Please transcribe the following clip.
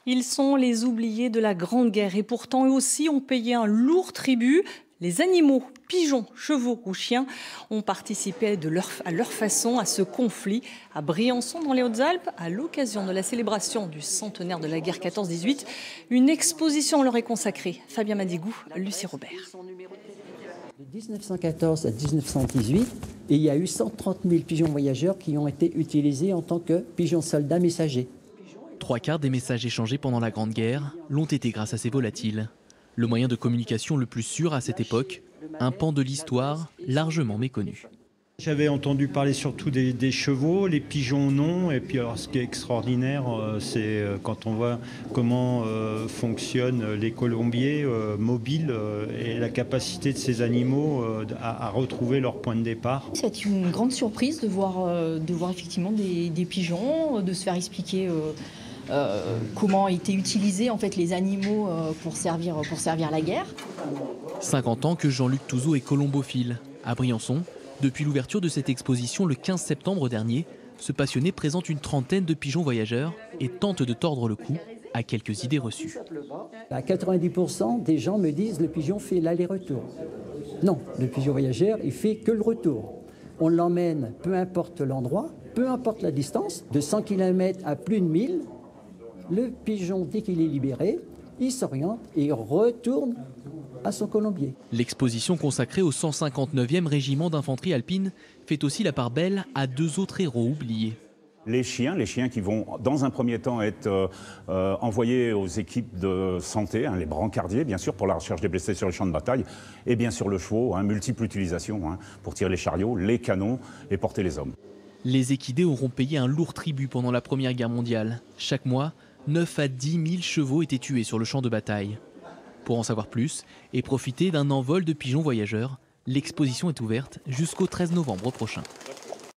Ils sont les oubliés de la Grande Guerre et pourtant eux aussi ont payé un lourd tribut. Les animaux, pigeons, chevaux ou chiens, ont participé à leur façon à ce conflit à Briançon dans les Hautes-Alpes à l'occasion de la célébration du centenaire de la guerre 14-18. Une exposition leur est consacrée. Fabien Madigou, Lucie Robert. De 1914 à 1918, et il y a eu 130 000 pigeons voyageurs qui ont été utilisés en tant que pigeons soldats messagers. 3/4 des messages échangés pendant la Grande Guerre l'ont été grâce à ces volatiles. Le moyen de communication le plus sûr à cette époque, un pan de l'histoire largement méconnu. J'avais entendu parler surtout des chevaux, les pigeons non. Et puis alors, ce qui est extraordinaire, c'est quand on voit comment fonctionnent les colombiers mobiles et la capacité de ces animaux à retrouver leur point de départ. C'est une grande surprise de voir effectivement des pigeons, de se faire expliquer comment étaient utilisés en fait les animaux pour servir la guerre. 50 ans que Jean-Luc Touzeau est colombophile. À Briançon, depuis l'ouverture de cette exposition le 15 septembre dernier, ce passionné présente une trentaine de pigeons voyageurs et tente de tordre le cou à quelques idées reçues. À 90% des gens me disent le pigeon fait l'aller-retour. Non, le pigeon voyageur, il fait que le retour. On l'emmène, peu importe l'endroit, peu importe la distance, de 100 km à plus de 1000. Le pigeon, dès qu'il est libéré, il s'oriente et retourne à son colombier. L'exposition consacrée au 159e régiment d'infanterie alpine fait aussi la part belle à deux autres héros oubliés. Les chiens qui vont dans un premier temps être envoyés aux équipes de santé, les brancardiers bien sûr pour la recherche des blessés sur les champs de bataille, et bien sûr le cheval, multiple utilisation pour tirer les chariots, les canons et porter les hommes. Les équidés auront payé un lourd tribut pendant la Première Guerre mondiale. Chaque mois, 9 à 10 000 chevaux étaient tués sur le champ de bataille. Pour en savoir plus et profiter d'un envol de pigeons voyageurs, l'exposition est ouverte jusqu'au 13 novembre prochain.